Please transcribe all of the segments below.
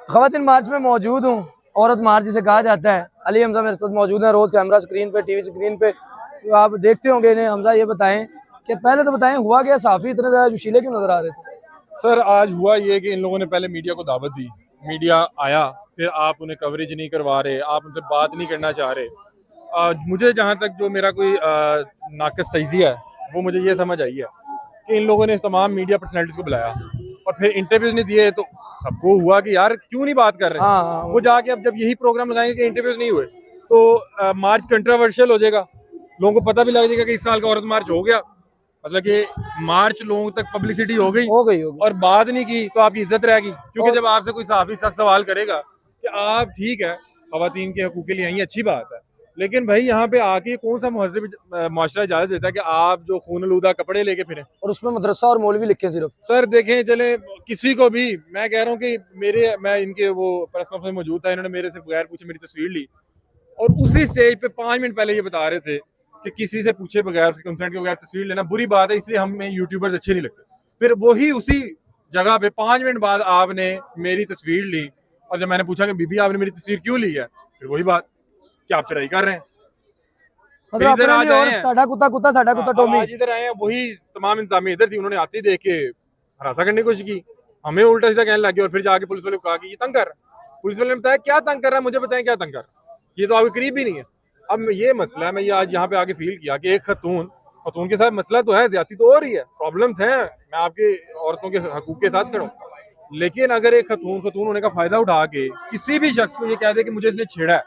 ख़वातीन मार्च में मौजूद हूँ, औरत मार्च जिसे कहा जाता है। अली हमजा मेरे साथ मौजूद है, रोज़ कैमरा स्क्रीन पे, टीवी स्क्रीन पे तो आप देखते होंगे इन्हें। हमजा ये बताएं कि पहले तो बताएं हुआ क्या, साफ़ी इतने ज़्यादा जोशीले क्यों नजर आ रहे थे? सर आज हुआ ये कि इन लोगों ने पहले मीडिया को दावत दी, मीडिया आया, फिर आप उन्हें कवरेज नहीं करवा रहे, आप उनसे बात नहीं करना चाह रहे। मुझे जहाँ तक जो मेरा कोई नाक़िस तज़िया है वो मुझे ये समझ आई है कि इन लोगों ने तमाम मीडिया पर्सनैलिटीज़ को बुलाया और फिर इंटरव्यूज नहीं दिए, तो सबको हुआ कि यार क्यों नहीं बात कर रहे। हाँ, वो जाके अब जब यही प्रोग्राम लगाएंगे कि इंटरव्यूज नहीं हुए तो मार्च कंट्रोवर्शियल हो जाएगा, लोगों को पता भी लग जाएगा कि इस साल का औरत मार्च हो गया, मतलब कि मार्च लोगों तक पब्लिसिटी हो गई और बात नहीं की तो आपकी इज्जत रहेगी। क्योंकि जब आपसे कोई सहाफ़ी सख्त सवाल करेगा कि आप ठीक है ख़वातीन के हकूक़ के लिए आई, अच्छी बात है, लेकिन भाई यहाँ पे आके कौन सा महज़ब माशरा इजाज़त देता है कि आप जो खून-आलूदा कपड़े लेके फिरें और उसमें मदरसा और मौलवी लिखे सिर्फ। सर देखें चले किसी को भी, मैं कह रहा हूँ कि मैं इनके वो प्रेस कॉन्फ्रेंस में मौजूद था, इन्होंने मेरे से बगैर पूछे मेरी तस्वीर ली और उसी स्टेज पे 5 मिनट पहले ये बता रहे थे कि किसी से पूछे बगैर, उसके कंसेंट के बगैर तस्वीर लेना बुरी बात है, इसलिए हमें यूट्यूबर्स अच्छे नहीं लगते। फिर वही उसी जगह पे 5 मिनट बाद आपने मेरी तस्वीर ली और जब मैंने पूछा कि बीबी आपने मेरी तस्वीर क्यों ली है, फिर वही बात कि आप चढ़ाई कर रहे हैं। मतलब इधर आ जाए हैं, इधर आए हैं, वही तमाम इंतजामिया इधर थी, उन्होंने आते ही देख के हरासा करने की कोशिश की, हमें उल्टा सीधा कहने लगे और फिर जाके पुलिस वाले को कहा कि ये तंग कर रहा है। पुलिस वाले ने बताया क्या तंग कर रहा है, मुझे बताएं क्या तंग कर रहा है, ये तो आपके करीब भी नहीं है। अब ये मसला है, मैं ये आज यहाँ पे आके फील किया कि एक खतून के साथ मसला तो है, ज्यादती तो हो रही है, प्रॉब्लम्स हैं, मैं आपके औरतों के हकूक के साथ खड़ा हूं, लेकिन अगर एक खतून होने का फायदा उठा के किसी भी शख्स को ये कह दे कि मुझे इसने छेड़ा है,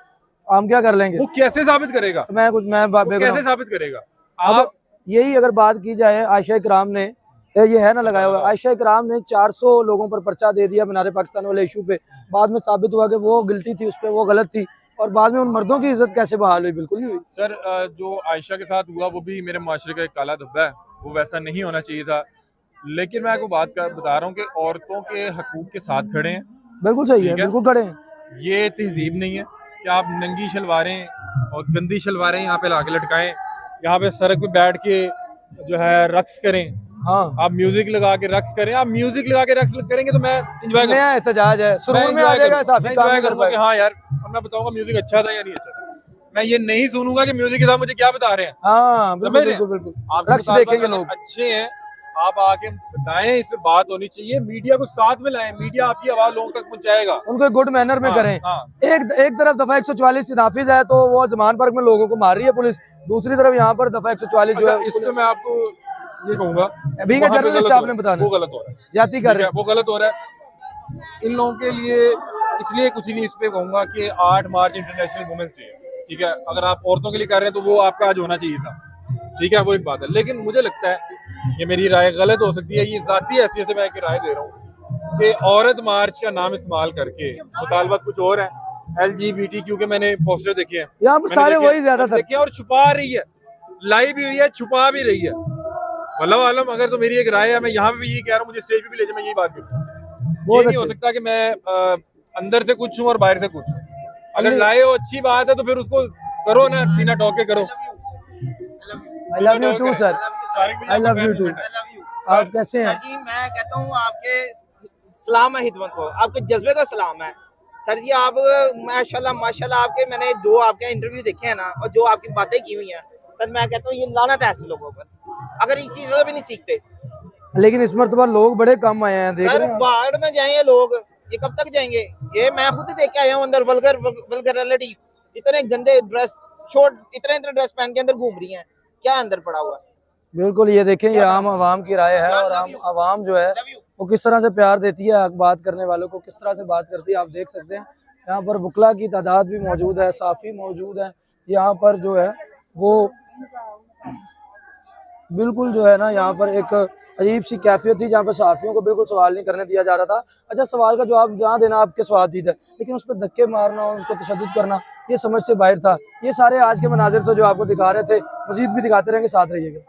हम क्या कर लेंगे? वो कैसे साबित करेगा? मैं कैसे साबित करेगा? अब यही अगर बात की जाए, आयशा इकराम ने, ये है ना लगाया हुआ, आयशा इकराम ने 400 लोगों पर पर्चा दे दिया मीनार पाकिस्तान वाले इशू पे, बाद में साबित हुआ कि वो गिल्टी थी, उस पर वो गलत थी, और बाद में उन मर्दों की इज्जत कैसे बहाल हुई? बिल्कुल नहीं हुई सर। जो आयशा के साथ हुआ वो भी मेरे माशरे का एक काला धब्बा है, वो वैसा नहीं होना चाहिए था, लेकिन मैं आपको बता रहा हूँ कि औरतों के हकूक के साथ खड़े हैं। बिल्कुल सही है, बिल्कुल खड़े हैं। ये तहजीब नहीं है कि आप नंगी शलवारें और गंदी शलवारें यहाँ पे लाके लटकाएं, यहाँ पे सड़क पे बैठ के जो है रक्स करें। हाँ, आप म्यूजिक लगा के रक्स करें, आप म्यूजिक लगा के रक्स करेंगे तो मैं एंजॉय करूंगा, एहतजाज है, सुरूर में आ जाएगा, साफी काम नहीं कर करूंगा कि हाँ यार, और मैं बताऊंगा म्यूजिक अच्छा था या नहीं अच्छा था। मैं ये नहीं सुनूंगा कि म्यूजिक के साथ मुझे क्या बता रहे हैं। हाँ, बिल्कुल आप रक्स देखेंगे लोग, अच्छे हैं, आप आके बताएं, इस पे बात होनी चाहिए, मीडिया को साथ में लाएं, मीडिया आपकी आवाज लोगों तक पहुंचाएगा, उनको गुड मैनर में करें। एक तरफ दफा 144 नाफिज है तो वो जमान पार्क में लोगों को मार रही है पुलिस, दूसरी तरफ यहाँ पर दफा 144 जो है, इस पे मैं आपको ये कहूंगा अभी का जर्नलिस्ट आपने बताना, वो गलत हो रहा है, जाती कर रहे हैं, वो गलत हो रहा है इन लोगों के लिए। इसलिए कुछ नहीं, इस पे कहूंगा कि 8 मार्च इंटरनेशनल वुमेन्स डे है, ठीक है, अगर आप औरतों के लिए कर रहे हैं तो वो आपका आज होना चाहिए था, ठीक है, वो एक बात है, लेकिन मुझे लगता है ये मेरी राय गलत हो सकती है, ये जाती हैसियत से मैं एक राय दे रहा हूँ कि औरत मार्च का नाम इस्तेमाल करके मुतालबा कुछ और है, LGBT के मैंने पोस्टर देखे हैं यहाँ पर सारे वही ज्यादा देखे और छुपा रही है, लाई भी हुई है, छुपा भी रही है। वल्लाह आलम, अगर तो मेरी एक राय है, मैं यहाँ पे भी यही कह रहा हूँ, मुझे स्टेज पे भी ले जाए, मैं यही बात करूँ, ये नहीं हो सकता कि मैं अंदर से कुछ हूँ और बाहर से कुछ। अगर लाए हो अच्छी बात है तो फिर उसको करो ना, सीना ठोक के करो। I love you too sir, I love you too। आप कैसे हैं? सर जी मैं कहता हूँ आपके सलाम है हिदमत को, आपके जज्बे का सलाम है सर जी। आप माशाल्लाह माशाल्लाह, आपके मैंने जो आपके इंटरव्यू देखे हैं ना और जो आपकी बातें की हुई हैं सर, मैं कहता हूँ ये लानत है ऐसे लोगों पर, अगर इस चीज़ों से भी नहीं सीखते। लेकिन इस मरतबा लोग बड़े कम आए हैं, देख सर बाढ़ में जाएंगे लोग, ये कब तक जाएंगे? ये मैं खुद ही देख के आया हूँ अंदर, वल्गरिटी, इतने गंदे ड्रेस, शॉर्ट इतने ड्रेस पहन के अंदर घूम रही हैं, क्या अंदर पड़ा हुआ है? बिल्कुल, ये देखें, ये आम आवाम की राय है, और आवाम जो है वो किस तरह से प्यार देती है बात करने वालों को, किस तरह से बात करती है, आप देख सकते हैं। यहाँ पर वकला की तादाद भी मौजूद है, साफ़ी मौजूद है, यहाँ पर जो है वो बिल्कुल जो है ना, यहाँ पर एक अजीब सी कैफियत थी जहाँ पर सहाफ़ियों को बिल्कुल सवाल नहीं करने दिया जा रहा था। अच्छा, सवाल का जवाब जहाँ देना आपके स्वादिष्ट है, लेकिन उस पर धक्के मारना और उसको तशद्दुद करना, ये समझ से बाहर था। ये सारे आज के मनाजिर तो जो आपको दिखा रहे थे, मज़ीद भी दिखाते रहेंगे, साथ रहिएगा।